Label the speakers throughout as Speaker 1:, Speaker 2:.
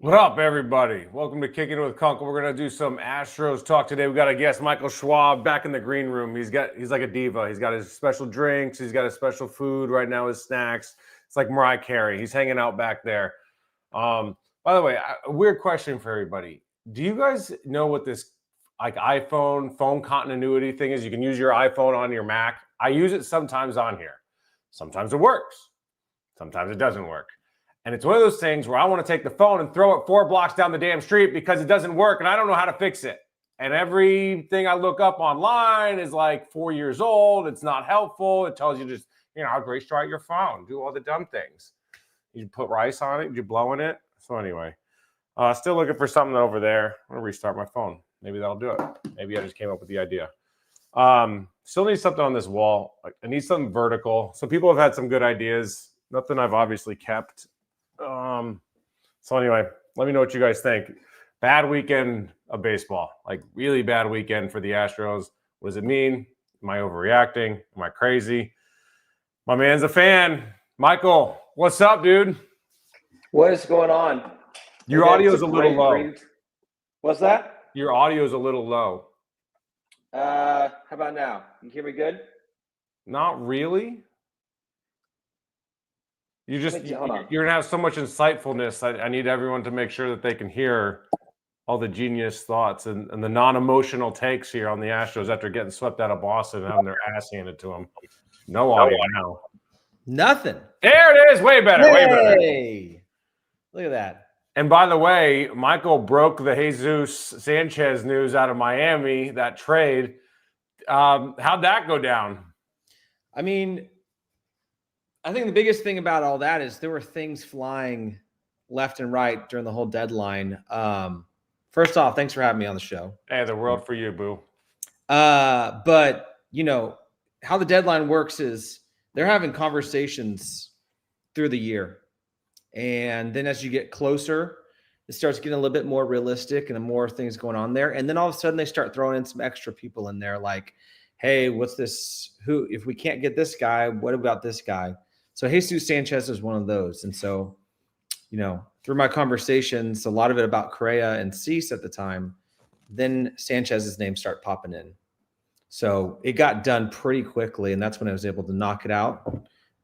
Speaker 1: What up, everybody? Welcome to Kickin with Kunkel. We're gonna do some Astros talk today. We got a guest, Michael Schwab, back in the green room. He's like a diva. He's got his special drinks. He's got his special food right now. His snacks. It's like Mariah Carey. He's hanging out back there. By the way, a weird question for everybody. Do you guys know what this like iPhone phone continuity thing is? You can use your iPhone on your Mac. I use it sometimes on here. Sometimes it works. Sometimes it doesn't work. And it's one of those things where I want to take the phone and throw it 4 blocks down the damn street because it doesn't work and I don't know how to fix it. And everything I look up online is like 4 years old. It's not helpful. It tells you just, restart your phone, do all the dumb things. You put rice on it, you're blowing it. So anyway, still looking for something over there. I'm going to restart my phone. Maybe that'll do it. Maybe I just came up with the idea. Still need something on this wall. I need something vertical. So people have had some good ideas. Nothing I've obviously kept. So anyway, let me know what you guys think. Bad weekend of baseball, like really bad weekend for the Astros. What does it mean? Am I overreacting? Am I crazy? My man's a fan. Michael, what's up, dude?
Speaker 2: What is going on?
Speaker 1: Your audio is a little low.
Speaker 2: What's that?
Speaker 1: Your audio is a little low.
Speaker 2: How about now? You hear me good?
Speaker 1: Not really. You're gonna have so much insightfulness. I need everyone to make sure that they can hear all the genius thoughts and the non-emotional takes here on the Astros after getting swept out of Boston and having their ass handed to them. No audio now.
Speaker 3: Nothing.
Speaker 1: There it is. Way better. Way better.
Speaker 3: Hey, look at that.
Speaker 1: And by the way, Michael broke the Jesus Sanchez news out of Miami, that trade. How'd that go down?
Speaker 3: I mean, I think the biggest thing about all that is there were things flying left and right during the whole deadline. First off, thanks for having me on the show.
Speaker 1: Hey, the world for you, boo.
Speaker 3: But, how the deadline works is they're having conversations through the year. And then as you get closer, it starts getting a little bit more realistic and more things going on there. And then all of a sudden they start throwing in some extra people in there like, hey, what's this? If we can't get this guy, what about this guy? So Jesus Sanchez is one of those. And so, through my conversations, a lot of it about Correa and Cease at the time, then Sanchez's name started popping in. So it got done pretty quickly, and that's when I was able to knock it out.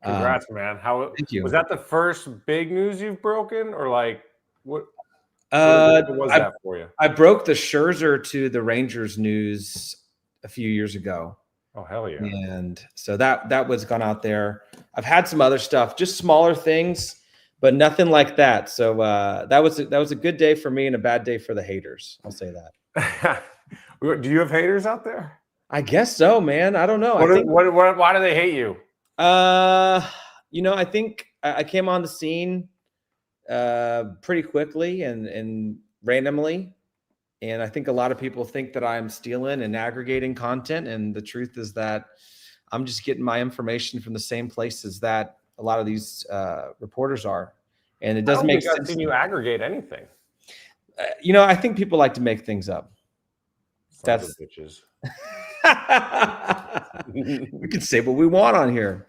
Speaker 1: Congrats, man.
Speaker 3: Thank you.
Speaker 1: Was that the first big news you've broken, or like what was that for you?
Speaker 3: I broke the Scherzer to the Rangers news a few years ago.
Speaker 1: Oh, hell yeah.
Speaker 3: And so that was gone out there. I've had some other stuff, just smaller things, but nothing like that. So that was a good day for me and a bad day for the haters. I'll say that.
Speaker 1: Do you have haters out there?
Speaker 3: I guess so, man. I don't know.
Speaker 1: Why do they hate you?
Speaker 3: I think I came on the scene pretty quickly and randomly. And I think a lot of people think that I'm stealing and aggregating content. And the truth is that I'm just getting my information from the same places that a lot of these reporters are. And it doesn't make sense.
Speaker 1: I've seen you aggregate anything.
Speaker 3: I think people like to make things up.
Speaker 1: That's bitches.
Speaker 3: We can say what we want on here.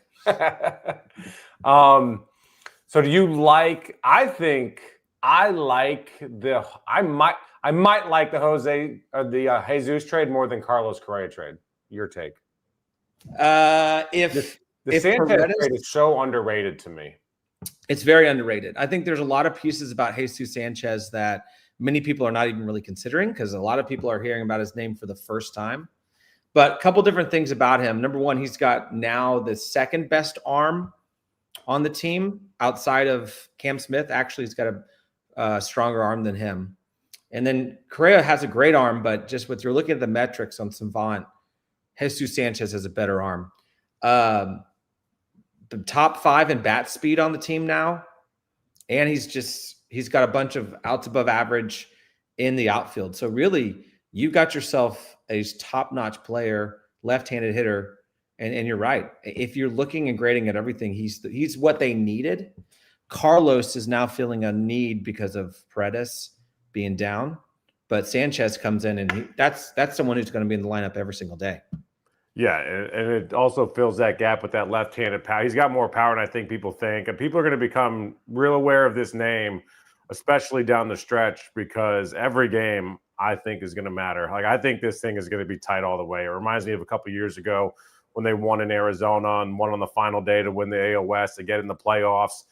Speaker 1: So do you like, I might like the Jesus trade more than Carlos Correa trade. Your take?
Speaker 3: If
Speaker 1: Sanchez trade is so underrated to me.
Speaker 3: It's very underrated. I think there's a lot of pieces about Jesus Sanchez that many people are not even really considering because a lot of people are hearing about his name for the first time. But a couple different things about him. Number one, he's got now the second best arm on the team outside of Cam Smith. Actually, he's got a stronger arm than him. And then Correa has a great arm, but just with you're looking at the metrics on Savant, Jesus Sanchez has a better arm. The top 5 in bat speed on the team now. And he's got a bunch of outs above average in the outfield. So really, you've got yourself a top-notch player, left-handed hitter. And you're right. If you're looking and grading at everything, he's what they needed. Carlos is now feeling a need because of Paredes being down, but Sanchez comes in and that's someone who's going to be in the lineup every single day.
Speaker 1: Yeah, and it also fills that gap with that left-handed power. He's got more power than I think people think, and people are going to become real aware of this name especially down the stretch, because every game I think is going to matter. Like, I think this thing is going to be tight all the way. It reminds me of a couple years ago when they won in Arizona and won on the final day to win the AL West to get in the playoffs.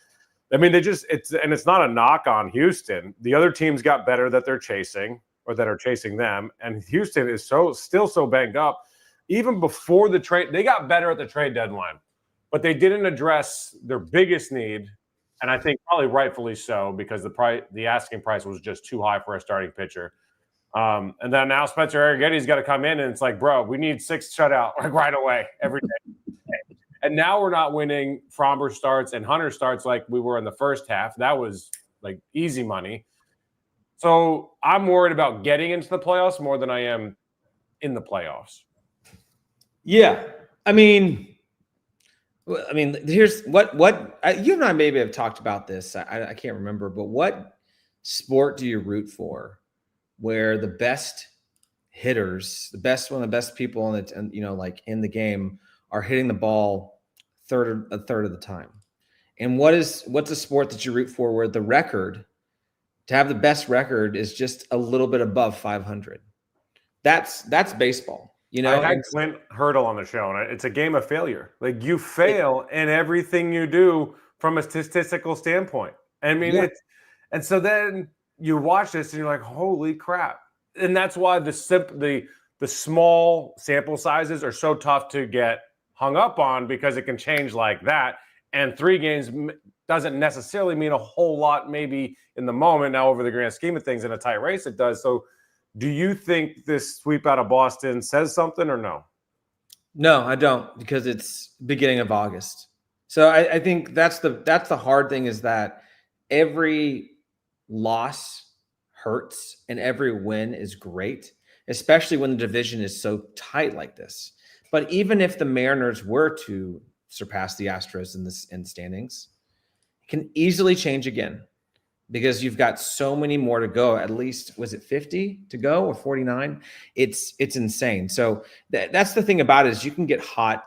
Speaker 1: I mean, it's not a knock on Houston. The other teams got better that they're chasing or that are chasing them. And Houston is still so banged up. Even before the trade, they got better at the trade deadline, but they didn't address their biggest need. And I think probably rightfully so, because the asking price was just too high for a starting pitcher. And then now Spencer Arrietty's got to come in, and it's like, bro, we need 6 shutout like right away every day. And now we're not winning Fromber starts and Hunter starts like we were in the first half. That was like easy money. So I'm worried about getting into the playoffs more than I am in the playoffs.
Speaker 3: Yeah. I mean, here's what you and I maybe have talked about this. I can't remember, but what sport do you root for where the best hitters, one of the best people like in the game are hitting the ball a third of the time? And what's a sport that you root for where the record to have the best record is just a little bit above 500? That's baseball. I
Speaker 1: had Clint Hurdle on the show, and it's a game of failure. Like, you fail in everything you do from a statistical standpoint. I mean, and so then you watch this and you're like, holy crap. And that's why the small sample sizes are so tough to get hung up on, because it can change like that. And 3 games doesn't necessarily mean a whole lot maybe in the moment. Now, over the grand scheme of things in a tight race, it does. So do you think this sweep out of Boston says something or no?
Speaker 3: No, I don't, because it's beginning of August. So I think that's the hard thing, is that every loss hurts and every win is great, especially when the division is so tight like this. But even if the Mariners were to surpass the Astros in standings, it can easily change again, because you've got so many more to go. At least, was it 50 to go or 49? It's insane. So that's the thing about it, is you can get hot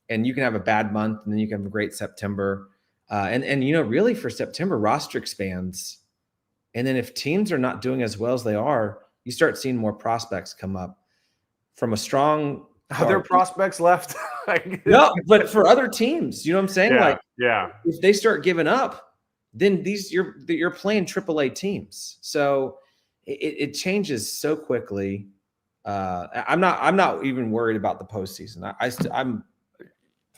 Speaker 3: and you can have a bad month, and then you can have a great September. And really for September, roster expands. And then if teams are not doing as well as they are, you start seeing more prospects come up from a strong.
Speaker 1: Are there prospects left?
Speaker 3: No, but for other teams, you know what I'm saying?
Speaker 1: Yeah.
Speaker 3: If they start giving up, then you're playing AAA teams. So it changes so quickly. I'm not even worried about the postseason. I'm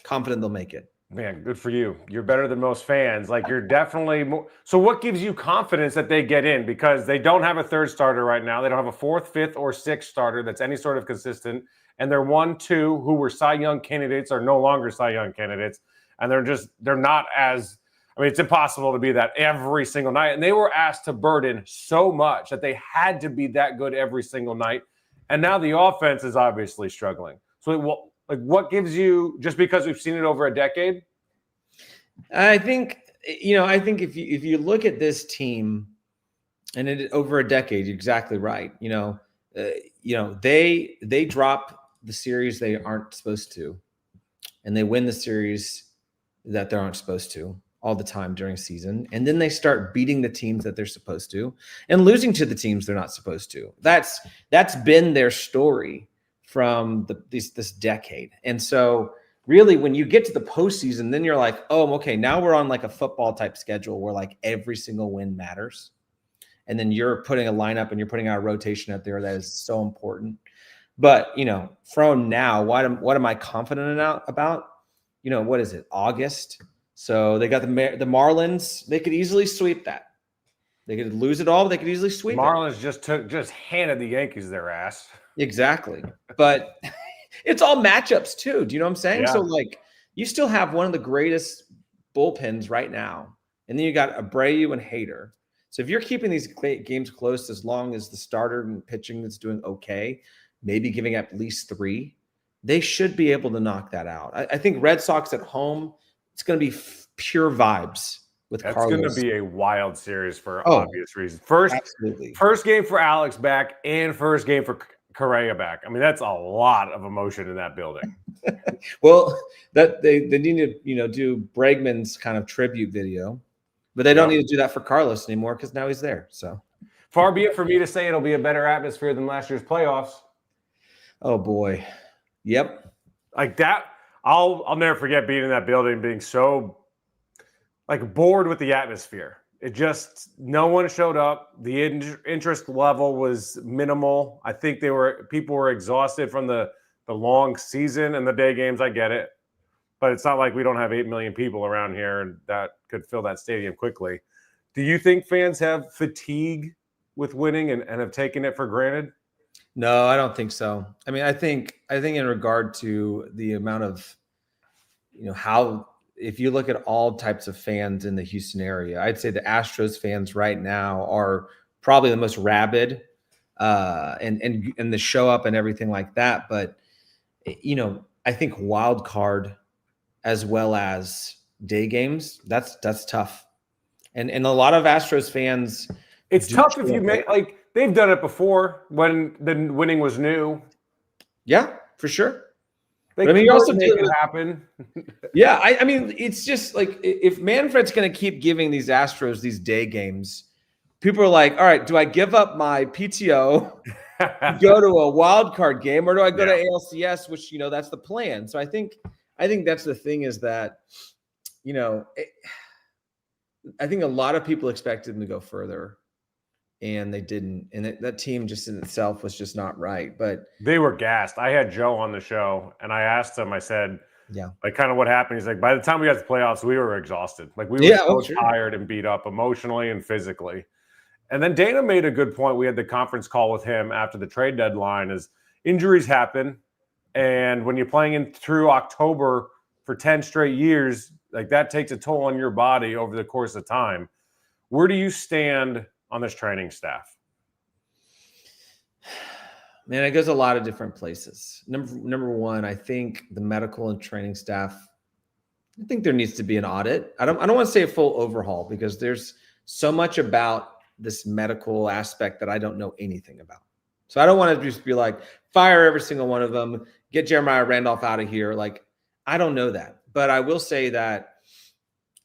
Speaker 3: confident they'll make it.
Speaker 1: Man, good for you. You're better than most fans. Like, you're definitely more. So what gives you confidence that they get in? Because they don't have a third starter right now. They don't have a 4th, 5th, or 6th starter that's any sort of consistent. And their 1, 2 who were Cy Young candidates are no longer Cy Young candidates. And they're not as, I mean, it's impossible to be that every single night. And they were asked to burden so much that they had to be that good every single night. And now the offense is obviously struggling. So what gives you, just because we've seen it over a decade?
Speaker 3: I think if you look at this team and over a decade, you're exactly right. They drop the series they aren't supposed to, and they win the series that they aren't supposed to all the time during season. And then they start beating the teams that they're supposed to and losing to the teams they're not supposed to. That's been their story from this decade. And so really, when you get to the postseason, then you're like, oh, okay, now we're on like a football type schedule where like every single win matters. And then you're putting a lineup and you're putting out a rotation out there that is so important. But, from now, what am I confident about? What is it, August? So they got the Marlins. They could easily sweep that. They could lose it all, but they could easily sweep it.
Speaker 1: Marlins just handed the Yankees their ass.
Speaker 3: Exactly. But it's all matchups too. Do you know what I'm saying?
Speaker 1: Yeah.
Speaker 3: So like, you still have one of the greatest bullpens right now. And then you got Abreu and Hader. So if you're keeping these games close, as long as the starter and pitching that's doing okay, maybe giving up at least 3, they should be able to knock that out. I think Red Sox at home, it's going to be pure vibes with Carlos.
Speaker 1: It's going to be a wild series for obvious reasons. First game for Alex back and first game for Correa back. I mean, that's a lot of emotion in that building.
Speaker 3: Well, that they need to do Bregman's kind of tribute video, But they don't need to do that for Carlos anymore because now he's there. So
Speaker 1: far be it for me to say it'll be a better atmosphere than last year's playoffs.
Speaker 3: Oh boy. Yep.
Speaker 1: Like that, I'll never forget being in that building, being so like bored with the atmosphere. It just, no one showed up. The interest level was minimal. I think people were exhausted from the long season and the day games. I get it, but it's not like we don't have 8 million people around here and that could fill that stadium quickly. Do you think fans have fatigue with winning and have taken it for granted?
Speaker 3: No, I don't think so. I mean, I think in regard to the amount of, how, if you look at all types of fans in the Houston area, I'd say the Astros fans right now are probably the most rabid, and the show up and everything like that. But, I think wild card as well as day games, that's tough. And a lot of Astros fans,
Speaker 1: it's tough if you make, like, they've done it before when the winning was new.
Speaker 3: Yeah, for sure.
Speaker 1: But I mean, you also make it happen.
Speaker 3: Yeah, I mean, it's just like if Manfred's going to keep giving these Astros these day games, people are like, all right, do I give up my PTO, go to a wild card game, or do I go to ALCS, which, that's the plan. So I think that's the thing is that, I think a lot of people expected them to go further. And they didn't. And that team just in itself was just not right. But
Speaker 1: they were gassed. I had Joe on the show, and I asked him, I said, like, kind of what happened. He's like, by the time we got to the playoffs, we were exhausted. Like, we were so tired and beat up emotionally and physically. And then Dana made a good point. We had the conference call with him after the trade deadline is injuries happen. And when you're playing in through October for 10 straight years, like, that takes a toll on your body over the course of time. Where do you stand on this training staff?
Speaker 3: Man, it goes a lot of different places. Number one, I think the medical and training staff, I think there needs to be an audit. I don't want to say a full overhaul because there's so much about this medical aspect that I don't know anything about. So I don't want to just be like, fire every single one of them, get Jeremiah Randolph out of here. Like, I don't know that. But I will say that,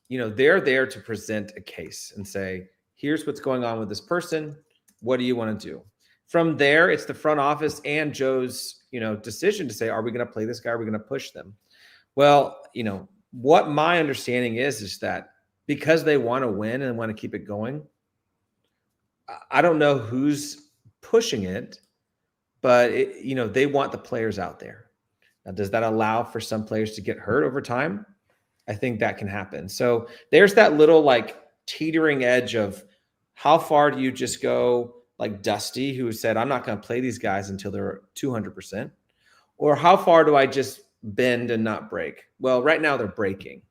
Speaker 3: they're there to present a case and say, here's what's going on with this person. What do you want to do? From there, it's the front office and Joe's, decision to say, are we going to play this guy? Are we going to push them? Well, what my understanding is that because they want to win and want to keep it going, I don't know who's pushing it, but they want the players out there. Now, does that allow for some players to get hurt over time? I think that can happen. So there's that little like teetering edge of how far do you just go like Dusty, who said, I'm not going to play these guys until they're 200%, or how far do I just bend and not break? Well, right now they're breaking.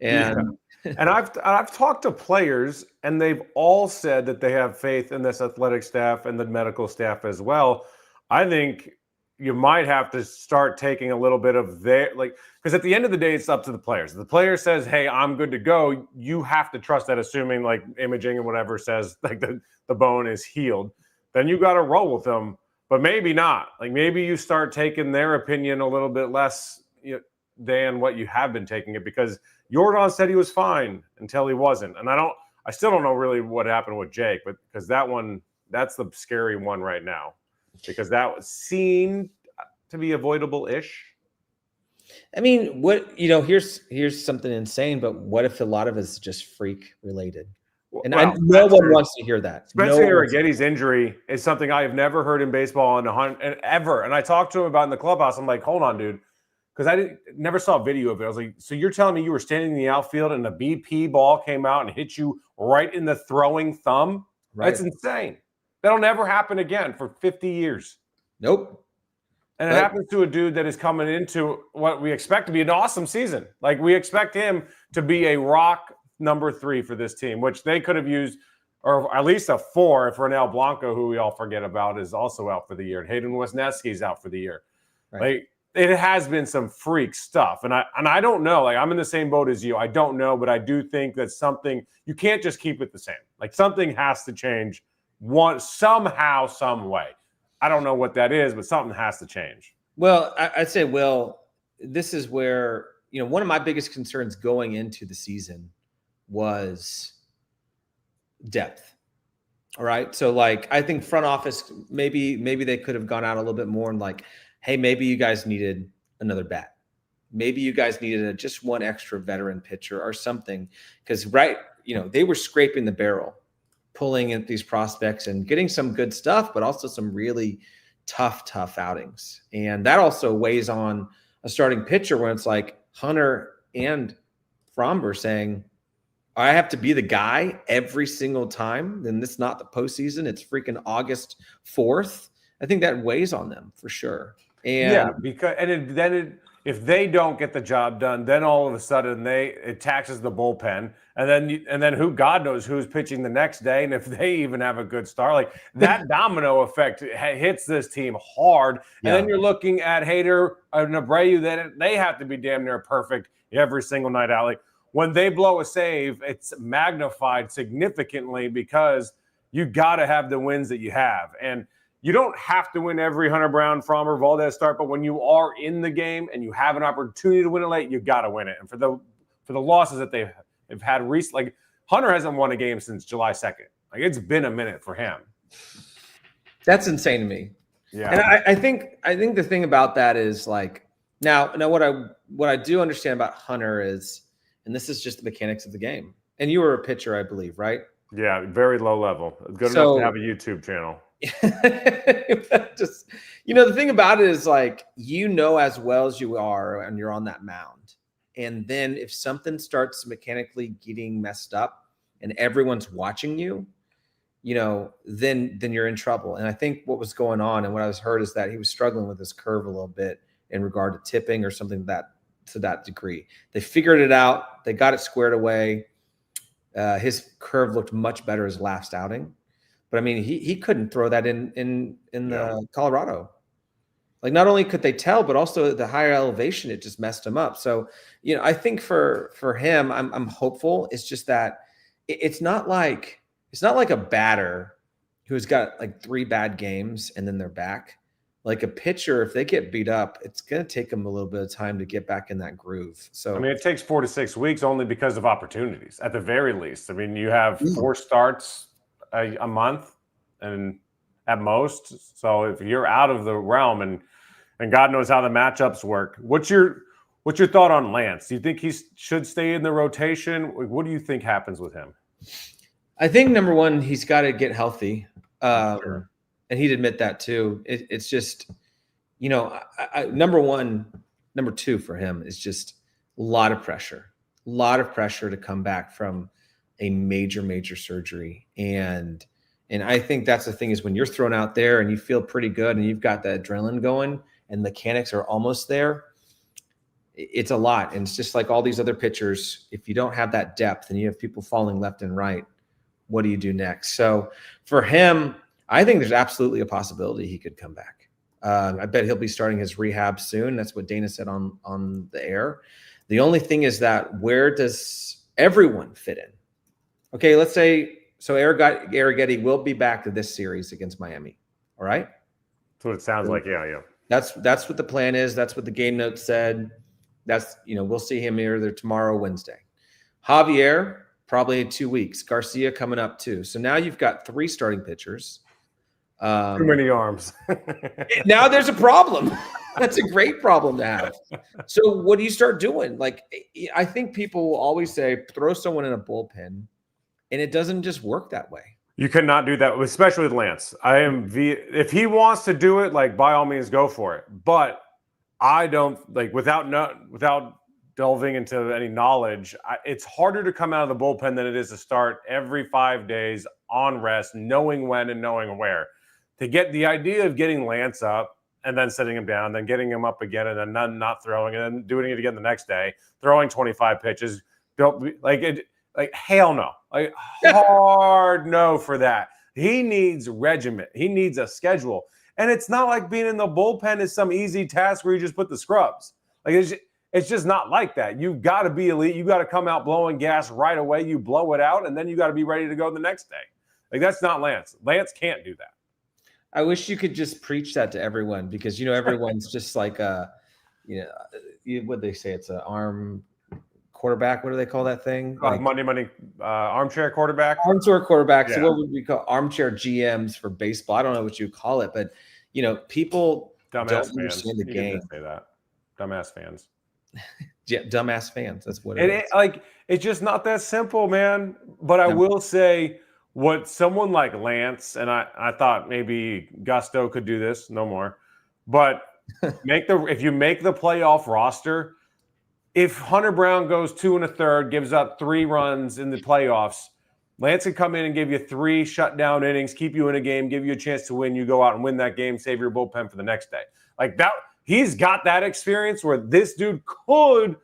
Speaker 3: And
Speaker 1: I've talked to players and they've all said that they have faith in this athletic staff and the medical staff as well. I think you might have to start taking a little bit of because at the end of the day, it's up to the players. If the player says, hey, I'm good to go, you have to trust that, assuming like imaging and whatever says like the bone is healed. Then you got to roll with them, but maybe not. Like maybe you start taking their opinion a little bit less than what you have been taking it, because Jordan said he was fine until he wasn't. And I still don't know really what happened with Jake, but because that's the scary one right now. Because that seemed to be avoidable-ish.
Speaker 3: I mean, here's something insane, but what if a lot of it's just freak related? And no one wants to hear that.
Speaker 1: Spencer Arrigetti's injury is something I have never heard in baseball and ever. And I talked to him about in the clubhouse. I'm like, hold on, dude. Because I never saw a video of it. I was like, so you're telling me you were standing in the outfield and the BP ball came out and hit you right in the throwing thumb? Right. That's insane. That'll never happen again for 50 years.
Speaker 3: Nope.
Speaker 1: And it happens to a dude that is coming into what we expect to be an awesome season. Like, we expect him to be a rock number 3 for this team, which they could have used, or at least a 4 if Ronel Blanco, who we all forget about, is also out for the year. And Hayden Wesneski's out for the year. Right. Like, it has been some freak stuff. And I don't know. Like, I'm in the same boat as you. I don't know, but I do think that something, you can't just keep it the same. Like, something has to change. Somehow, some way. I don't know what that is, but something has to change.
Speaker 3: Well, I'd say, this is where, one of my biggest concerns going into the season was depth. All right. So like, I think front office, maybe they could have gone out a little bit more and like, hey, maybe you guys needed another bat. Maybe you guys needed just one extra veteran pitcher or something. Because they were scraping the barrel, pulling at these prospects and getting some good stuff, but also some really tough outings. And that also weighs on a starting pitcher when it's like Hunter and Fromber saying, I have to be the guy every single time. Then it's not the postseason. It's freaking August 4th. I think that weighs on them for sure. And
Speaker 1: because if they don't get the job done, then all of a sudden it taxes the bullpen, and then God knows who's pitching the next day, and if they even have a good start, like that domino effect hits this team hard. And then you're looking at Hader and Abreu that they have to be damn near perfect every single night out. Like when they blow a save, it's magnified significantly because you got to have the wins that you have. And you don't have to win every Hunter Brown, Fromber, Valdez start, but when you are in the game and you have an opportunity to win it late, you got to win it. And for the losses that they've had recently, like Hunter hasn't won a game since July 2nd. Like it's been a minute for him.
Speaker 3: That's insane to me.
Speaker 1: Yeah.
Speaker 3: And I think the thing about that is like now what I do understand about Hunter is, and this is just the mechanics of the game. And you were a pitcher, I believe, right?
Speaker 1: Yeah, very low level. Good enough to have a YouTube channel.
Speaker 3: Just the thing about it is like as well as you are and you're on that mound, and then if something starts mechanically getting messed up and everyone's watching you, then you're in trouble. And I think what was going on and what I was heard is that he was struggling with his curve a little bit in regard to tipping or something to that degree. They figured it out. They got it squared away. His curve looked much better his last outing. But I mean, he couldn't throw that in Colorado. Like not only could they tell, but also the higher elevation, it just messed him up. So, I think for him, I'm hopeful. It's just that it's not like a batter who's got like 3 bad games and then they're back. Like a pitcher, if they get beat up, it's going to take them a little bit of time to get back in that groove. So
Speaker 1: I mean, it takes 4 to 6 weeks only because of opportunities at the very least. I mean, you have 4 starts a month and at most. So if you're out of the realm and God knows how the matchups work, what's your thought on Lance? Do you think he should stay in the rotation? What do you think happens with him?
Speaker 3: I think number one, he's got to get healthy.
Speaker 1: Sure.
Speaker 3: And he'd admit that too. It's just, number two for him is just a lot of pressure to come back from a major surgery. And I think that's the thing is when you're thrown out there and you feel pretty good and you've got the adrenaline going and mechanics are almost there, it's a lot. And it's just like all these other pitchers, if you don't have that depth and you have people falling left and right, what do you do next? So for him, I think there's absolutely a possibility he could come back. I bet he'll be starting his rehab soon. That's what Dana said on the air. The only thing is that where does everyone fit in? Okay, let's say so Arrighetti will be back to this series against Miami. All right?
Speaker 1: That's what it sounds like. Yeah.
Speaker 3: That's what the plan is. That's what the game note said. That's, we'll see him either tomorrow or Wednesday. Javier, probably in 2 weeks. Garcia coming up too. So now you've got 3 starting pitchers.
Speaker 1: Too many arms.
Speaker 3: Now there's a problem. That's a great problem to have. So what do you start doing? Like, I think people will always say, throw someone in a bullpen, and it doesn't just work that way.
Speaker 1: You cannot do that, especially with Lance. If he wants to do it, like by all means, go for it. But I don't without delving into any knowledge. It's harder to come out of the bullpen than it is to start every 5 days on rest, knowing when and knowing where. To get the idea of getting Lance up and then sitting him down, then getting him up again, and then not throwing, and then doing it again the next day, throwing 25 pitches. Hell no. Like hard no for that. He needs regiment. He needs a schedule. And it's not like being in the bullpen is some easy task where you just put the scrubs. Like it's just not like that. You've got to be elite. You got to come out blowing gas right away. You blow it out, and then you got to be ready to go the next day. Like that's not Lance. Lance can't do that.
Speaker 3: I wish you could just preach that to everyone because, everyone's just like, what they say, it's an arm quarterback. What do they call that thing?
Speaker 1: Monday, armchair quarterback.
Speaker 3: Armchair quarterback.
Speaker 1: Yeah.
Speaker 3: So what would we call armchair GMs for baseball? I don't know what you call it, but people
Speaker 1: Dumbass
Speaker 3: don't
Speaker 1: fans.
Speaker 3: understand the
Speaker 1: You can
Speaker 3: game.
Speaker 1: just say that. Dumbass fans.
Speaker 3: Yeah, dumbass fans. That's what it is.
Speaker 1: It's just not that simple, man. But I will say, what someone like Lance, and I thought maybe Gusto could do this, no more. But if you make the playoff roster, if Hunter Brown goes 2 1/3, gives up 3 runs in the playoffs, Lance can come in and give you 3 shutdown innings, keep you in a game, give you a chance to win. You go out and win that game, save your bullpen for the next day. Like that, he's got that experience where this dude could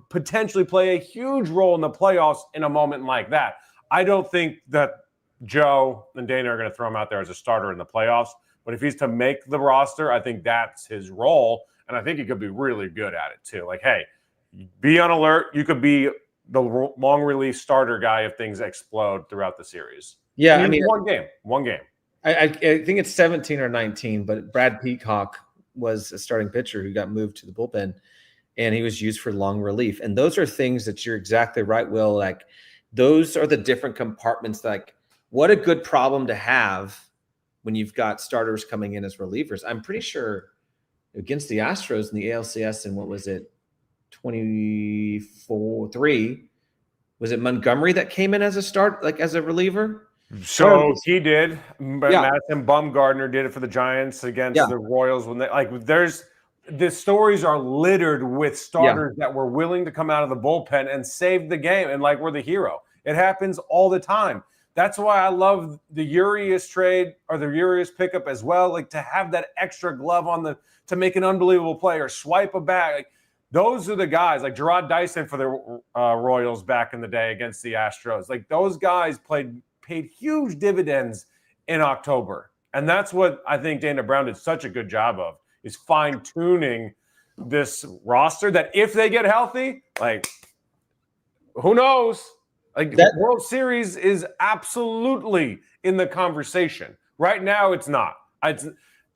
Speaker 1: potentially play a huge role in the playoffs in a moment like that. I don't think that Joe and Dana are going to throw him out there as a starter in the playoffs. But if he's to make the roster, I think that's his role. And I think he could be really good at it too. Like, hey, be on alert. You could be the long release starter guy if things explode throughout the series.
Speaker 3: Yeah, I mean,
Speaker 1: one game.
Speaker 3: I think it's 17 or 19, but Brad Peacock was a starting pitcher who got moved to the bullpen, and he was used for long relief. And those are things that you're exactly right, Will. Like, those are the different compartments. Like, what a good problem to have when you've got starters coming in as relievers. I'm pretty sure against the Astros in the ALCS, and what was it, 24-3, was it Montgomery that came in as a start, like as a reliever?
Speaker 1: So he did.
Speaker 3: Yeah.
Speaker 1: Madison Bumgarner did it for the Giants against the Royals. When the stories are littered with starters that were willing to come out of the bullpen and save the game, and we're the hero. It happens all the time. That's why I love the Urias trade or the Urias pickup as well. Like, to have that extra glove on to make an unbelievable play or swipe a bat. Like, those are the guys, like Gerard Dyson for the Royals back in the day against the Astros. Like, those guys paid huge dividends in October. And that's what I think Dana Brown did such a good job of, is fine-tuning this roster that if they get healthy, who knows? That World Series is absolutely in the conversation. Right now, it's not.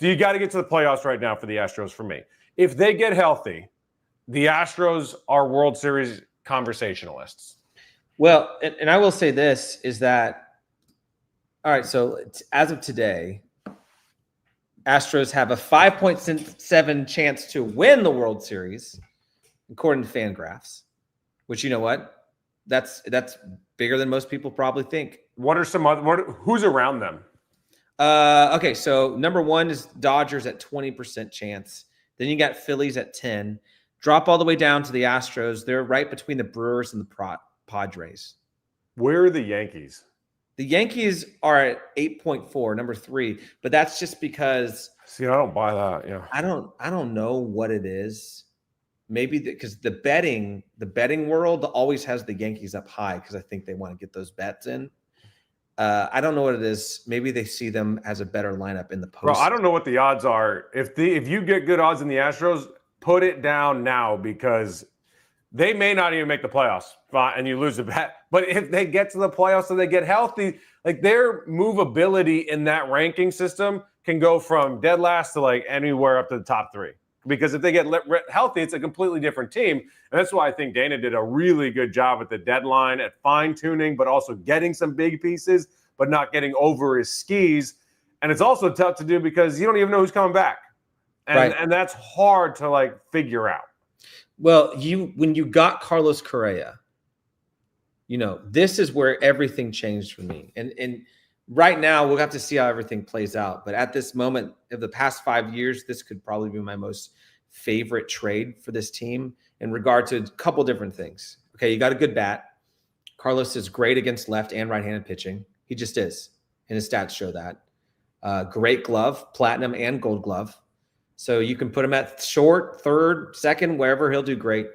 Speaker 1: You got to get to the playoffs right now for the Astros for me. If they get healthy, the Astros are World Series conversationalists.
Speaker 3: Well, and I will say this is that, all right, so as of today, Astros have a 5.7 chance to win the World Series, according to Fangraphs, which, you know what? That's bigger than most people probably think.
Speaker 1: What are some other? Who's around them?
Speaker 3: Okay, so number 1 is Dodgers at 20% chance. Then you got Phillies at 10. Drop all the way down to the Astros. They're right between the Brewers and the Padres.
Speaker 1: Where are the Yankees?
Speaker 3: The Yankees are at 8.4, number 3, but that's just because.
Speaker 1: See, I don't buy that. Yeah,
Speaker 3: I don't know what it is. Maybe because the betting world always has the Yankees up high because I think they want to get those bets in. I don't know what it is. Maybe they see them as a better lineup in the post.
Speaker 1: Bro, I don't know what the odds are. If you get good odds in the Astros, put it down now, because they may not even make the playoffs and you lose the bet. But if they get to the playoffs and they get healthy, their movability in that ranking system can go from dead last to anywhere up to the top 3. Because if they get healthy, it's a completely different team. And that's why I think Dana did a really good job at the deadline at fine-tuning, but also getting some big pieces, but not getting over his skis. And it's also tough to do because you don't even know who's coming back. And that's hard to figure out.
Speaker 3: Well, when you got Carlos Correa, this is where everything changed for me. And right now, we'll have to see how everything plays out. But at this moment of the past 5 years, this could probably be my most favorite trade for this team in regard to a couple different things. Okay, you got a good bat. Carlos is great against left and right-handed pitching. He just is, and his stats show that. Great glove, platinum and gold glove. So you can put him at short, third, second, wherever, he'll do great.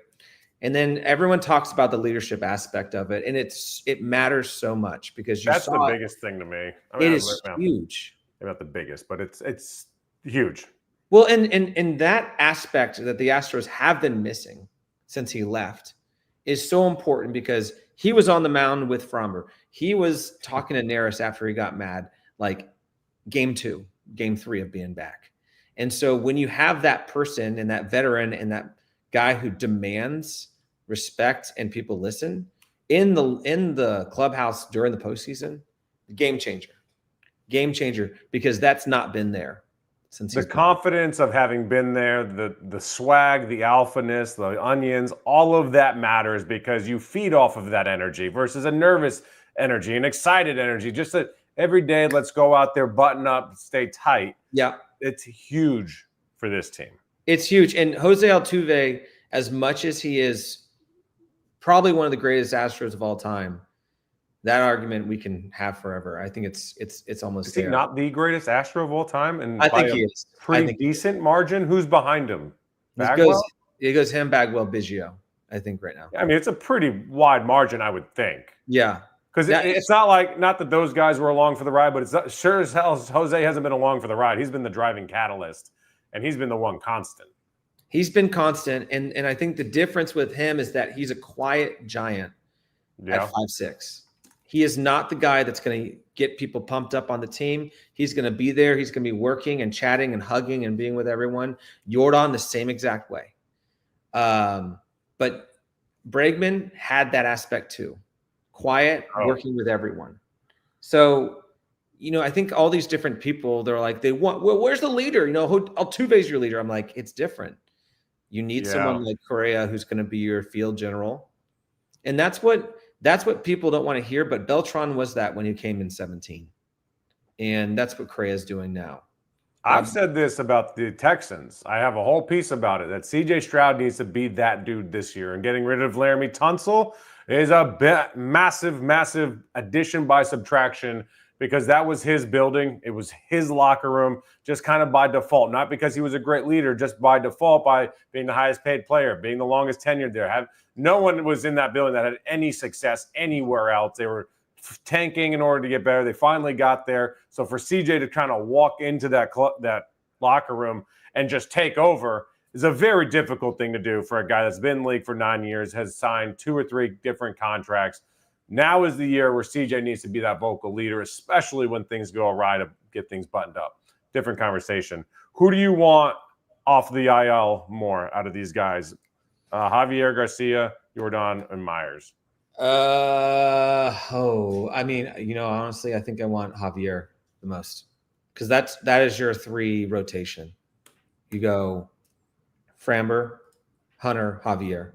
Speaker 3: And then everyone talks about the leadership aspect of it, and it matters so much because
Speaker 1: that's the biggest thing to me.
Speaker 3: It is huge.
Speaker 1: Maybe not the biggest, but it's huge.
Speaker 3: Well, and that aspect that the Astros have been missing since he left is so important because he was on the mound with Frommer. He was talking to Neris after he got mad, game 2, game 3 of being back. And so when you have that person and that veteran and that guy who demands respect and people listen in the clubhouse during the postseason, game changer, because that's not been there since
Speaker 1: The confidence of having been there, the swag, the alphaness, the onions, all of that matters because you feed off of that energy versus a nervous energy, an excited energy. Just that every day, let's go out there, button up, stay tight.
Speaker 3: Yeah.
Speaker 1: It's huge for this team.
Speaker 3: It's huge. And Jose Altuve, as much as he is probably one of the greatest Astros of all time, that argument we can have forever. I think it's almost
Speaker 1: Is he
Speaker 3: there.
Speaker 1: not the greatest Astro of all time? And
Speaker 3: I think he is.
Speaker 1: Pretty decent margin. Who's behind him?
Speaker 3: It goes him, Bagwell, Biggio, I think right now.
Speaker 1: I mean, it's a pretty wide margin, I would think.
Speaker 3: Yeah.
Speaker 1: Because it's not that those guys were along for the ride, but it's not, sure as hell Jose hasn't been along for the ride. He's been the driving catalyst, and he's been the one constant.
Speaker 3: He's been constant, and I think the difference with him is that he's a quiet giant at 5'6". He is not the guy that's going to get people pumped up on the team. He's going to be there. He's going to be working and chatting and hugging and being with everyone. Jordan the same exact way. But Bregman had that aspect too. Quiet, working with everyone. So, I think all these different people, they're like, where's the leader? Altuve's your leader. I'm like, it's different. You need someone like Correa who's going to be your field general. And that's what people don't want to hear. But Beltran was that when he came in 17. And that's what Correa is doing now.
Speaker 1: I've said this about the Texans. I have a whole piece about it, that C.J. Stroud needs to be that dude this year. And getting rid of Laramie Tunsil is a massive, massive addition by subtraction because that was his building. It was his locker room, just kind of by default. Not because he was a great leader, just by default, by being the highest paid player, being the longest tenured there. No one was in that building that had any success anywhere else. They were tanking in order to get better. They finally got there. So for CJ to kind of walk into that locker room and just take over is a very difficult thing to do for a guy that's been in the league for 9 years, has signed 2 or 3 different contracts. Now is the year where CJ needs to be that vocal leader, especially when things go awry, to get things buttoned up. Different conversation. Who do you want off the IL more out of these guys? Javier Garcia, Jordan, and Myers.
Speaker 3: Honestly, I think I want Javier the most because that is your 3 rotation. You go Framber, Hunter, Javier,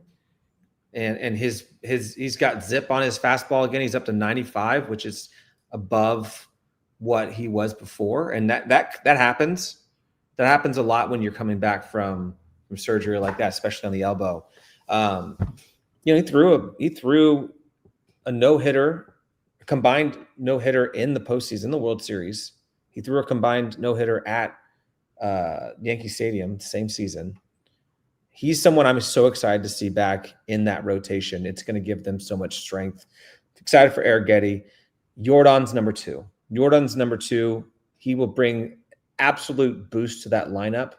Speaker 3: and he's got zip on his fastball again. He's up to 95, which is above what he was before, and that happens. That happens a lot when you're coming back from surgery like that, especially on the elbow. He threw a no-hitter, a combined no-hitter in the postseason, in the World Series. He threw a combined no-hitter at Yankee Stadium, same season. He's someone I'm so excited to see back in that rotation. It's going to give them so much strength. Excited for Eric Getty. Jordan's number 2. He will bring absolute boost to that lineup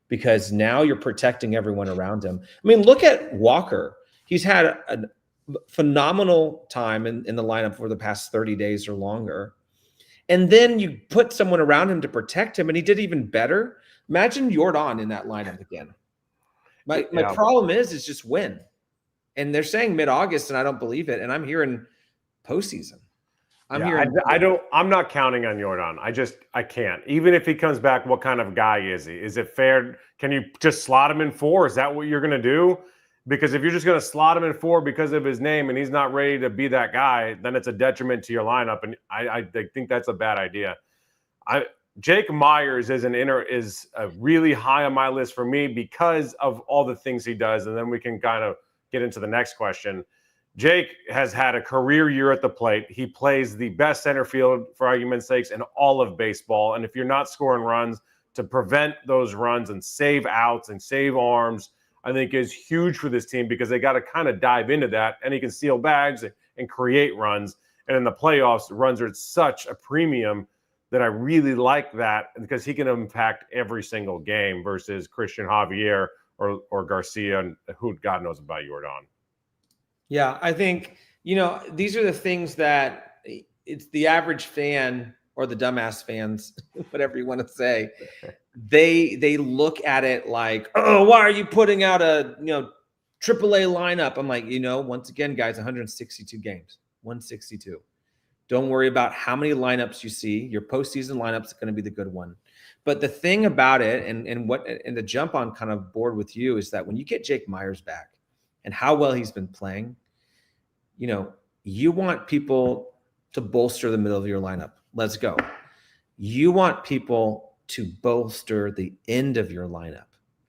Speaker 3: because now you're protecting everyone around him. I mean, look at Walker. He's had a phenomenal time in the lineup for the past 30 days or longer. And then you put someone around him to protect him, and he did even better. Imagine Jordan in that lineup again. My problem is just when. And they're saying mid-August, and I don't believe it. And I'm hearing postseason.
Speaker 1: I'm not counting on Jordan. I can't. Even if he comes back, what kind of guy is he? Is it fair? Can you just slot him in 4? Is that what you're going to do? Because if you're just going to slot him in 4 because of his name and he's not ready to be that guy, then it's a detriment to your lineup. And I think that's a bad idea. Jake Myers is really high on my list for me because of all the things he does. And then we can kind of get into the next question. Jake has had a career year at the plate. He plays the best center field, for argument's sakes, in all of baseball. And if you're not scoring runs, to prevent those runs and save outs and save arms, I think is huge for this team because they got to kind of dive into that. And he can steal bags and create runs. And in the playoffs, runs are at such a premium that I really like that because he can impact every single game versus Christian Javier or Garcia, and who God knows about Jordan.
Speaker 3: Yeah, I think, these are the things that it's the average fan or the dumbass fans, whatever you want to say, they look at it like, oh, why are you putting out a AAA lineup. I'm like, once again, guys, 162 games, 162. Don't worry about how many lineups you see. Your postseason lineup is going to be the good one. But the thing about it, and the jump on kind of board with you, is that when you get Jake Myers back and how well he's been playing, you want people to bolster the middle of your lineup. Let's go. You want people to bolster the end of your lineup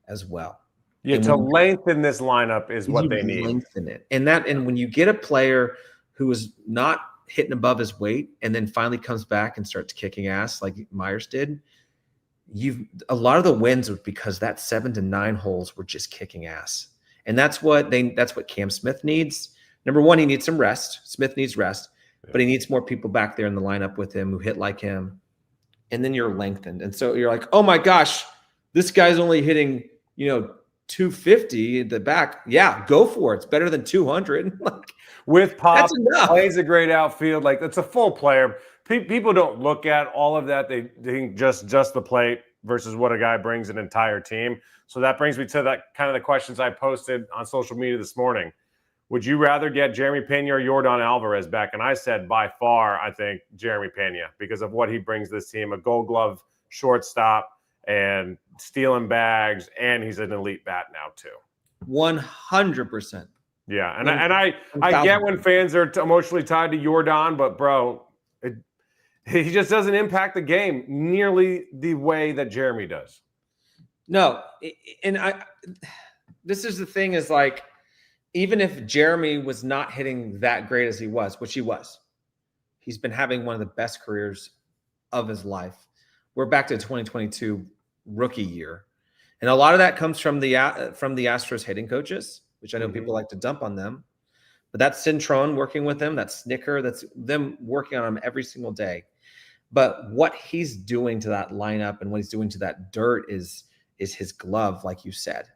Speaker 3: as well.
Speaker 1: Yeah, to lengthen this lineup is what they need.
Speaker 3: Lengthen it. And when you get a player who is not hitting above his weight and then finally comes back and starts kicking ass like Myers did, a lot of the wins was because that 7 to 9 holes were just kicking ass. And that's what Cam Smith needs. Number one, he needs some rest. Smith needs rest, but he needs more people back there in the lineup with him who hit like him. And then you're lengthened. And so you're like, oh my gosh, this guy's only hitting, 250 at the back. Yeah, go for it. It's better than 200.
Speaker 1: With pop, plays a great outfield. Like, it's a full player. People don't look at all of that. They think just the plate versus what a guy brings an entire team. So that brings me to that kind of the questions I posted on social media this morning. Would you rather get Jeremy Pena or Yordan Alvarez back? And I said, by far, I think Jeremy Pena, because of what he brings this team, a Gold Glove shortstop and stealing bags, and he's an elite bat now too.
Speaker 3: 100%.
Speaker 1: Yeah, and I get when fans are emotionally tied to Yordan, but bro, he just doesn't impact the game nearly the way that Jeremy does.
Speaker 3: No, and this is the thing is like, even if Jeremy was not hitting that great as he was, which he was, he's been having one of the best careers of his life. We're back to 2022 rookie year. And a lot of that comes from the Astros hitting coaches, which I know people like to dump on them. But that's Cintron working with them. That's Snicker. That's them working on him every single day. But what he's doing to that lineup and what he's doing to that dirt is his glove, like you said.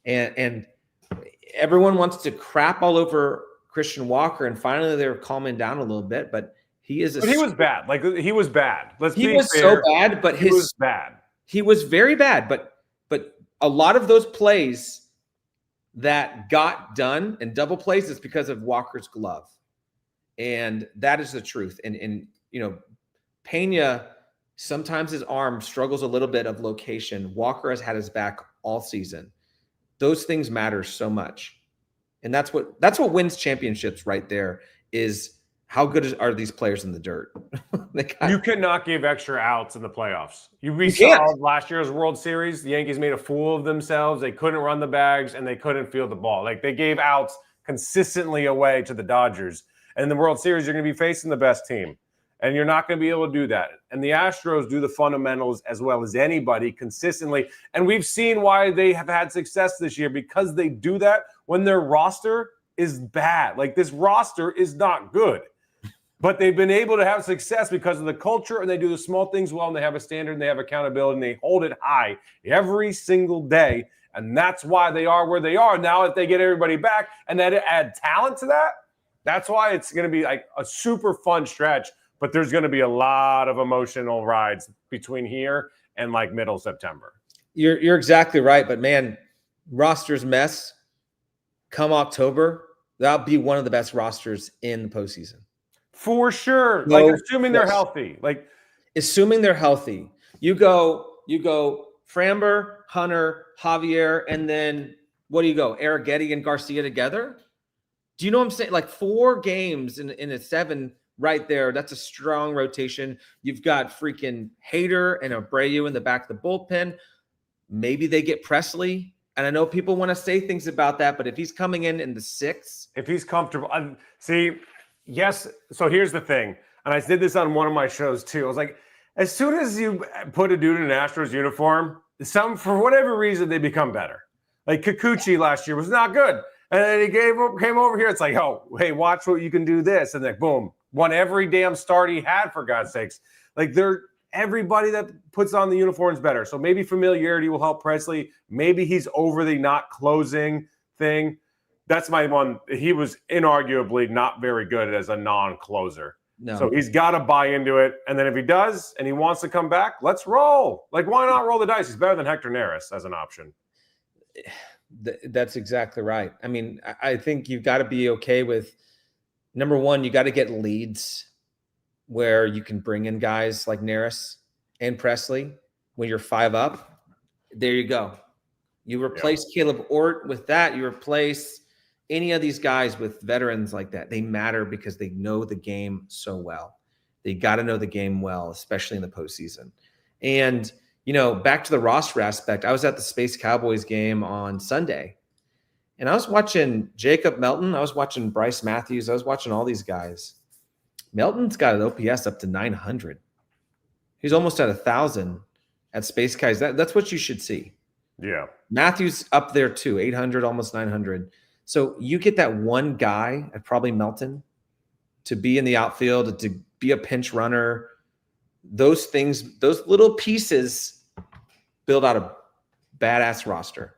Speaker 3: And everyone wants to crap all over Christian Walker, and finally they're calming down a little bit. But he is.
Speaker 1: But he was bad. Like, he was bad.
Speaker 3: He was so bad. But
Speaker 1: he was bad.
Speaker 3: He was very bad. But a lot of those plays that got done and double plays is because of Walker's glove, and that is the truth. And Pena, sometimes his arm struggles a little bit of location. Walker has had his back all season. Those things matter so much. And that's what wins championships right there, is how good are these players in the dirt?
Speaker 1: You cannot give extra outs in the playoffs. We saw last year's World Series, the Yankees made a fool of themselves. They couldn't run the bags and they couldn't field the ball. Like, they gave outs consistently away to the Dodgers. And in the World Series, you're going to be facing the best team. And you're not going to be able to do that. And the Astros do the fundamentals as well as anybody consistently. And we've seen why they have had success this year, because they do that when their roster is bad. Like, this roster is not good. But they've been able to have success because of the culture, and they do the small things well, and they have a standard, and they have accountability, and they hold it high every single day. And that's why they are where they are. Now, if they get everybody back and then add talent to that, that's why it's going to be like a super fun stretch. But there's going to be a lot of emotional rides between here and like middle September.
Speaker 3: You're exactly right. But man, roster's mess come October, that'll be one of the best rosters in the postseason.
Speaker 1: For sure. Like, assuming they're healthy. Like,
Speaker 3: assuming they're healthy. You go Framber, Hunter, Javier, and then what do you go? Arrighetti and Garcia together? Do you know what I'm saying? Like, 4 games in a 7 right there. That's a strong rotation. You've got freaking Hader and Abreu in the back of the bullpen. Maybe they get Presley. And I know people want to say things about that, but if he's coming in the 6th.
Speaker 1: If he's comfortable. See, yes. So here's the thing. And I did this on one of my shows too. I was like, as soon as you put a dude in an Astros uniform, for whatever reason, they become better. Like, Kikuchi last year was not good. And then he came over here. It's like, oh, hey, watch what you can do this. And then boom, won every damn start he had, for God's sakes. Like, everybody that puts on the uniform is better. So maybe familiarity will help Presley. Maybe he's over the not closing thing. That's my one. He was inarguably not very good as a non-closer.
Speaker 3: No.
Speaker 1: So he's got to buy into it. And then if he does and he wants to come back, let's roll. Like, why not roll the dice? He's better than Hector Neris as an option.
Speaker 3: That's exactly right. I mean, I think you've got to be okay with, number one, you got to get leads where you can bring in guys like Neris and Presley when you're 5 up. There you go. You replace Caleb Ort with that. You replace any of these guys with veterans like that. They matter because they know the game so well. They got to know the game well, especially in the postseason. And, back to the roster aspect, I was at the Space Cowboys game on Sunday, and I was watching Jacob Melton. I was watching Bryce Matthews. I was watching all these guys. Melton's got an OPS up to 900. He's almost at 1,000 at Space Guys. That's what you should see.
Speaker 1: Yeah.
Speaker 3: Matthews up there too, 800, almost 900. So you get that one guy, probably Melton, to be in the outfield, to be a pinch runner. Those things, those little pieces build out a badass roster.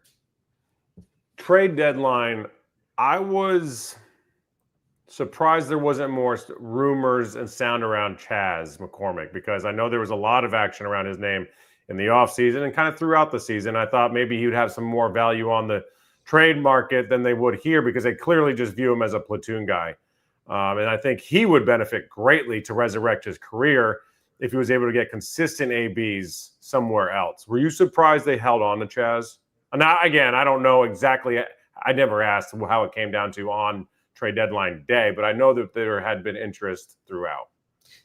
Speaker 1: Trade deadline, I was surprised there wasn't more rumors and sound around Chaz McCormick, because I know there was a lot of action around his name in the offseason and kind of throughout the season. I thought maybe he would have some more value on the trade market than they would here, because they clearly just view him as a platoon guy. And I think he would benefit greatly to resurrect his career if he was able to get consistent ABs somewhere else. Were you surprised they held on to Chaz? Now, again, I don't know exactly. I never asked how it came down to on trade deadline day, but I know that there had been interest throughout.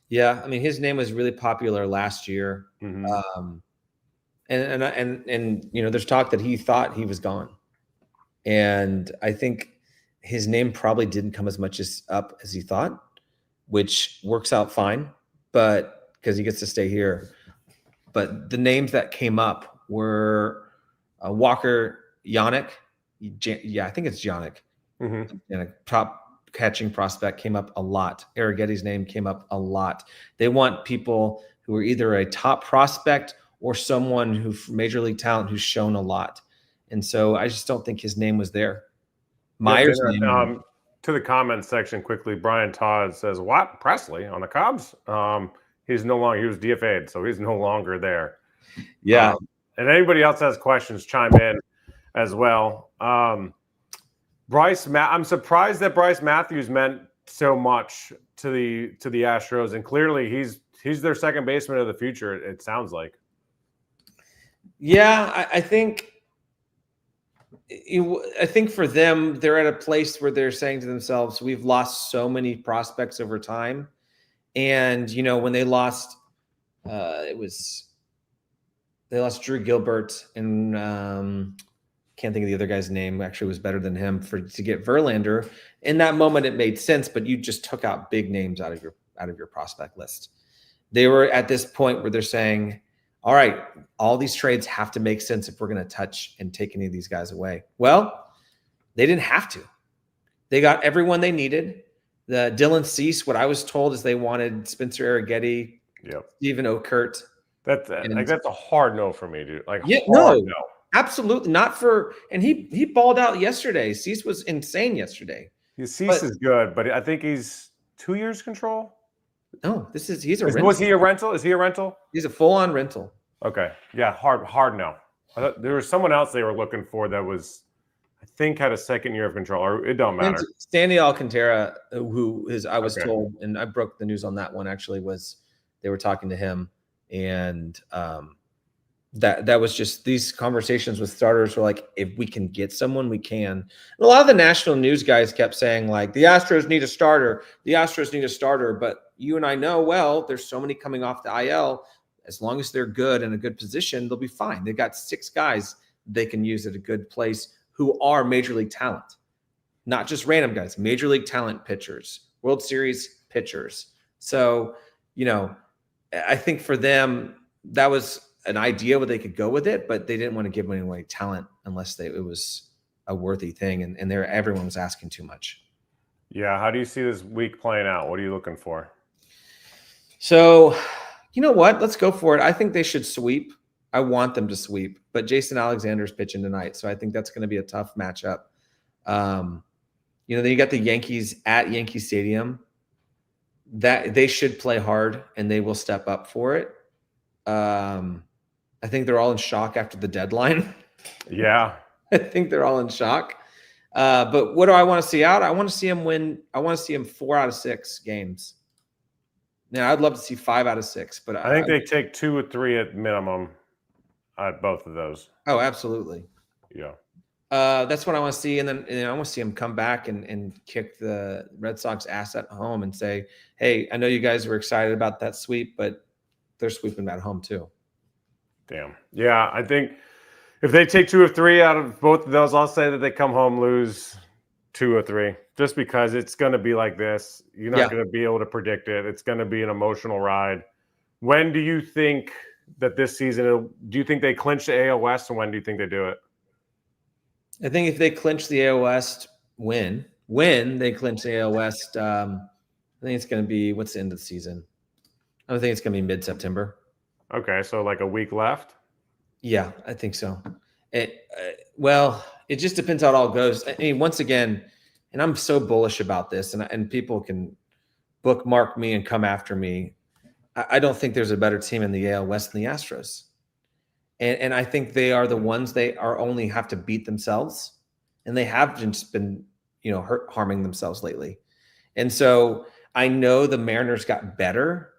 Speaker 3: Yeah, I mean, his name was really popular last year.
Speaker 1: Mm-hmm.
Speaker 3: And there's talk that he thought he was gone. And I think his name probably didn't come as much up as he thought, which works out fine, but because he gets to stay here. But the names that came up were Walker Yannick. I think it's Yannick.
Speaker 1: Mm-hmm.
Speaker 3: And a top catching prospect came up a lot. Arrigetti's name came up a lot. They want people who are either a top prospect or someone who major league talent who's shown a lot. And so I just don't think his name was there. Myers' name.
Speaker 1: To the comments section quickly, Brian Todd says, "What? Presley on the Cubs? He's no longer. He was DFA'd, so he's no longer there."
Speaker 3: Yeah.
Speaker 1: And anybody else has questions, chime in as well. I'm surprised that Bryce Matthews meant so much to the Astros, and clearly he's their second baseman of the future. It sounds like.
Speaker 3: Yeah, I think for them, they're at a place where they're saying to themselves, "We've lost so many prospects over time," and when they lost, they lost Drew Gilbert and can't think of the other guy's name. Actually, was better than him to get Verlander. In that moment, it made sense, but you just took out big names out of your prospect list. They were at this point where they're saying, all right, all these trades have to make sense if we're going to touch and take any of these guys away. Well, they didn't have to. They got everyone they needed. The Dylan Cease, what I was told is they wanted Spencer Arrigetti, Stephen Okert.
Speaker 1: That's a hard no for me, dude.
Speaker 3: No. Absolutely not for, and he balled out yesterday. Cease was insane yesterday.
Speaker 1: Cease is good, but I think he's 2 years control.
Speaker 3: No, he's a rental.
Speaker 1: Was he a rental? Is he a rental?
Speaker 3: He's a full-on rental.
Speaker 1: Okay, yeah, hard no. I thought there was someone else they were looking for that was, I think, had a second year of control. Or it don't matter.
Speaker 3: Stanley Alcantara, I was told, and I broke the news on that one. Actually, was they were talking to him, and that was just these conversations with starters were like, if we can get someone, we can. And a lot of the national news guys kept saying like, the Astros need a starter. The Astros need a starter. But you and I know, well, there's so many coming off the IL. As long as they're good in a good position, they'll be fine. They've got 6 guys they can use at a good place who are major league talent, not just random guys, major league talent pitchers, World Series pitchers. So, I think for them, that was an idea where they could go with it, but they didn't want to give away talent unless it was a worthy thing. And everyone was asking too much.
Speaker 1: Yeah. How do you see this week playing out? What are you looking for?
Speaker 3: So, you know what? Let's go for it. I think they should sweep. I want them to sweep, but Jason Alexander's pitching tonight. So I think that's going to be a tough matchup. Then you got the Yankees at Yankee Stadium. That they should play hard and they will step up for it. I think they're all in shock after the deadline.
Speaker 1: Yeah.
Speaker 3: I think they're all in shock. But what do I want to see out? I want to see him win. I want to see him 4 out of 6 games. Now, I'd love to see 5 out of 6, but
Speaker 1: I think they take 2 or 3 at minimum at both of those.
Speaker 3: Oh, absolutely.
Speaker 1: Yeah.
Speaker 3: That's what I want to see. And then I want to see him come back and kick the Red Sox ass at home and say, hey, I know you guys were excited about that sweep, but they're sweeping at home too.
Speaker 1: Damn. Yeah, I think if they take 2 or 3 out of both of those, I'll say that they come home, lose 2 or 3, just because it's going to be like this. You're not going to be able to predict it. It's going to be an emotional ride. When do you think that this season, do you think they clinch the AL West, and when do you think they do it?
Speaker 3: I think if they clinch the AL West, when they clinch the AL West, I think it's going to be, what's the end of the season? I think it's going to be mid-September.
Speaker 1: Okay, so like a week left?
Speaker 3: Yeah, I think so. Well, it just depends how it all goes. I mean, once again, and I'm so bullish about this, and people can bookmark me and come after me. I don't think there's a better team in the AL West than the Astros. And I think they are the ones they are only have to beat themselves. And they have just been, harming themselves lately. And so I know the Mariners got better.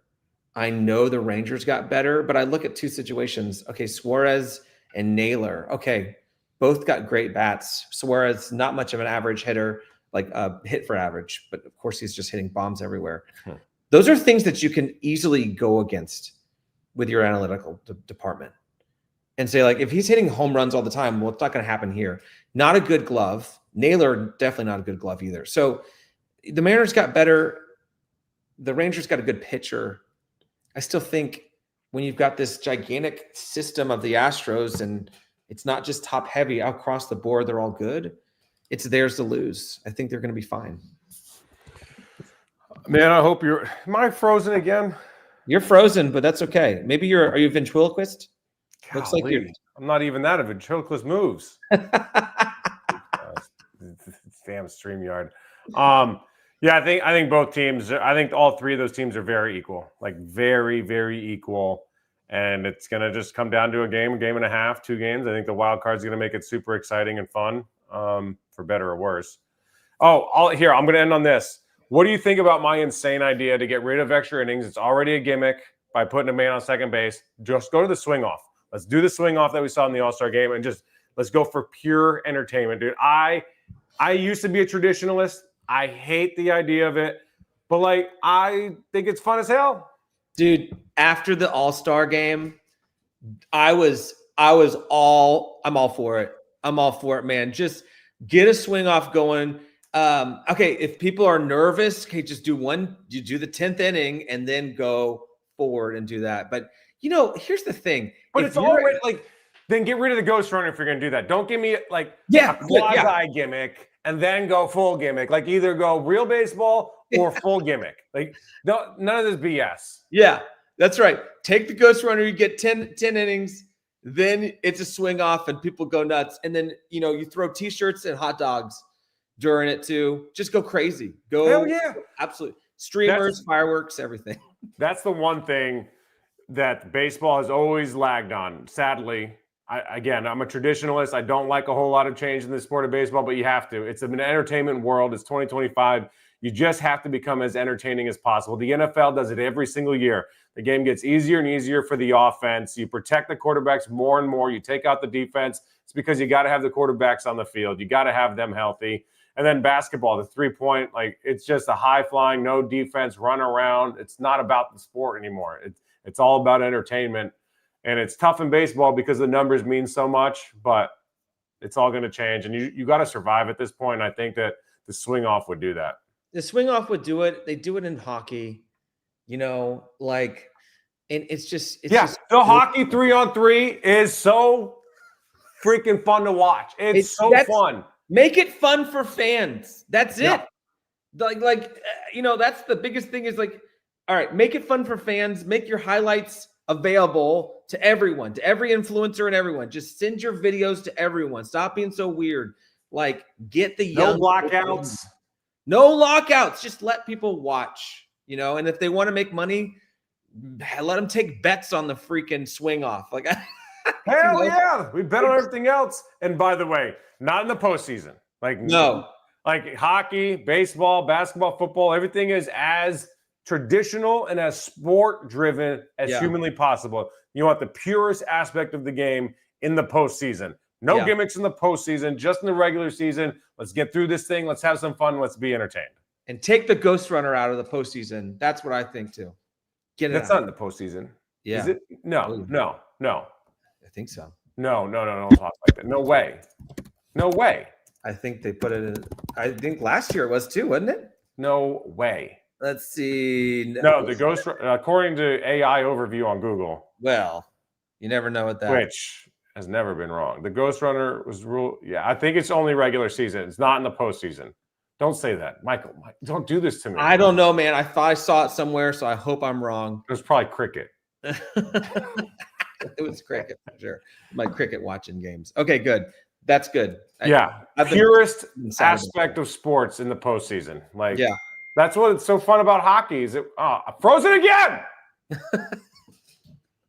Speaker 3: I know the Rangers got better, but I look at 2 situations. Okay, Suarez and Naylor. Okay, both got great bats. Suarez, not much of an average hitter, like hit for average, but of course he's just hitting bombs everywhere. Those are things that you can easily go against with your analytical department and say, like, if he's hitting home runs all the time, well, it's not going to happen here. Not a good glove. Naylor, definitely not a good glove either. So the Mariners got better. The Rangers got a good pitcher. I still think when you've got this gigantic system of the Astros and it's not just top heavy across the board, they're all good. It's theirs to lose. I think they're going to be fine.
Speaker 1: Man, I hope am I frozen again?
Speaker 3: You're frozen, but that's okay. Maybe are you a ventriloquist?
Speaker 1: Golly,
Speaker 3: Looks like you're.
Speaker 1: I'm not even that. A ventriloquist moves. Damn StreamYard. Yeah, I think both teams. I think all 3 of those teams are very equal, like very, very equal. And it's going to just come down to a game and a half, 2 games. I think the wild card is going to make it super exciting and fun, for better or worse. Oh, I'm going to end on this. What do you think about my insane idea to get rid of extra innings? It's already a gimmick by putting a man on second base. Just go to the swing off. Let's do the swing off that we saw in the All-Star game and just let's go for pure entertainment, dude. I used to be a traditionalist. I hate the idea of it, but I think it's fun as hell.
Speaker 3: Dude, after the All-Star game, I'm all for it. I'm all for it, man. Just get a swing off going. Okay, if people are nervous, okay, just do you do the 10th inning and then go forward and do that. But here's the thing.
Speaker 1: But it's already then get rid of the ghost runner if you're gonna do that. Don't give me a quasi gimmick and then go full gimmick. Like either go real baseball or full gimmick. Like none of this BS.
Speaker 3: Yeah, that's right. Take the ghost runner, you get 10 innings, then it's a swing off and people go nuts. And then you throw t-shirts and hot dogs during it too. Just go crazy.
Speaker 1: Hell yeah.
Speaker 3: Absolutely. Streamers, fireworks, everything.
Speaker 1: That's the one thing that baseball has always lagged on. Sadly, I'm a traditionalist. I don't like a whole lot of change in the sport of baseball, but you have to. It's an entertainment world. It's 2025. You just have to become as entertaining as possible. The NFL does it every single year. The game gets easier and easier for the offense. You protect the quarterbacks more and more. You take out the defense. It's because you got to have the quarterbacks on the field. You got to have them healthy. And then basketball, the 3-point, it's just a high-flying, no defense, run around. It's not about the sport anymore. It's all about entertainment. And it's tough in baseball because the numbers mean so much, but it's all going to change. And you got to survive at this point. I think that the swing off would do that.
Speaker 3: The swing off would do it. They do it in hockey, and it's just
Speaker 1: the hockey 3-on-3 is so freaking fun to watch. It's so fun.
Speaker 3: Make it fun for fans. That's it. That's the biggest thing is all right, make it fun for fans. Make your highlights available to everyone, to every influencer and everyone. Just send your videos to everyone. Stop being so weird. Get the young.
Speaker 1: No lockouts.
Speaker 3: No lockouts. Just let people watch, and if they want to make money, let them take bets on the freaking swing off.
Speaker 1: Hell yeah. We bet on everything else. And by the way, not in the postseason.
Speaker 3: No.
Speaker 1: Like hockey, baseball, basketball, football, everything is as traditional and as sport driven as humanly possible. You want the purest aspect of the game in the postseason. No gimmicks in the postseason, just in the regular season. Let's get through this thing. Let's have some fun. Let's be entertained.
Speaker 3: And take the ghost runner out of the postseason. That's what I think too. Get it
Speaker 1: That's
Speaker 3: out.
Speaker 1: not in the postseason.
Speaker 3: Yeah.
Speaker 1: Is it? No.
Speaker 3: I think so.
Speaker 1: No. Don't talk like that. No way. No way.
Speaker 3: I think they put it in. I think last year it was too, wasn't it?
Speaker 1: No way.
Speaker 3: Let's see.
Speaker 1: No, the ghost, according to AI overview on Google.
Speaker 3: Well, you never know what that.
Speaker 1: Which has never been wrong. The Ghost Runner was ruled. Yeah, I think it's only regular season. It's not in the postseason. Don't say that, Michael. Don't do this to me.
Speaker 3: I don't know, man. I thought I saw it somewhere, so I hope I'm wrong.
Speaker 1: It was probably cricket.
Speaker 3: It was cricket, for sure. My cricket watching games. Okay, good. That's good.
Speaker 1: Yeah, purest aspect of sports in the postseason. That's what's so fun about hockey. Is it frozen again?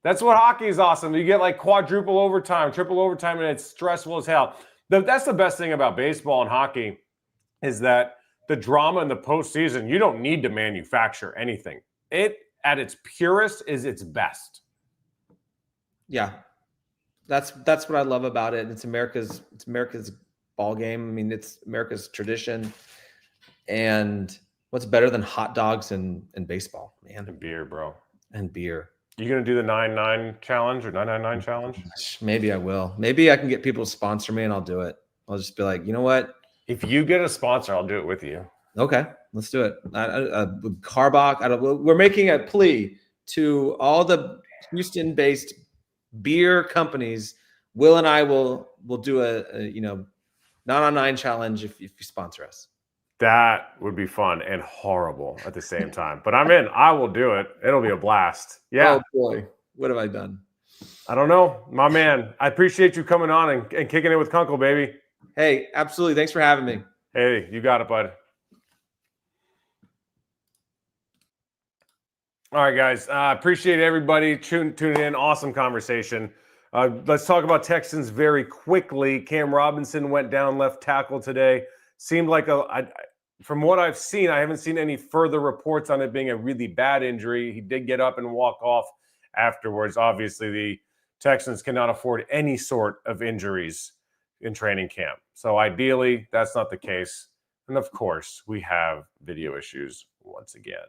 Speaker 1: That's what hockey is awesome. You get like quadruple overtime, triple overtime, and it's stressful as hell. That's the best thing about baseball and hockey is that the drama in the postseason, you don't need to manufacture anything. It, at its purest, is its best.
Speaker 3: Yeah. That's what I love about it. It's America's ball game. I mean, it's America's tradition. And what's better than hot dogs and baseball, man?
Speaker 1: And beer, bro.
Speaker 3: And beer.
Speaker 1: You gonna do the 9-9 challenge or 999 challenge?
Speaker 3: Maybe I will. Maybe I can get people to sponsor me and I'll do it. I'll just be like, you know what?
Speaker 1: If you get a sponsor, I'll do it with you.
Speaker 3: Okay, let's do it. Carbach. We're making a plea to all the Houston-based beer companies. Will and I will do a 9-on-9 challenge if you sponsor us.
Speaker 1: That would be fun and horrible at the same time. But I'm in. I will do it. It'll be a blast. Yeah.
Speaker 3: Oh boy, what have I done?
Speaker 1: I don't know, my man. I appreciate you coming on and kicking it with Kunkel, baby.
Speaker 3: Hey, absolutely. Thanks for having me.
Speaker 1: Hey, you got it, bud. All right, guys. Appreciate everybody tuning in. Awesome conversation. Let's talk about Texans very quickly. Cam Robinson went down left tackle today. Seemed like from what I've seen, I haven't seen any further reports on it being a really bad injury. He did get up and walk off afterwards. Obviously, the Texans cannot afford any sort of injuries in training camp. So ideally, that's not the case. And of course, we have video issues once again.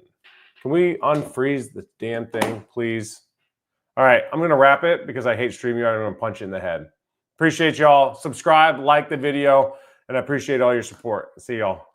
Speaker 1: Can we unfreeze the damn thing, please? All right, I'm going to wrap it because I hate StreamYard. I'm going to punch you in the head. Appreciate y'all. Subscribe, like the video, and I appreciate all your support. See y'all.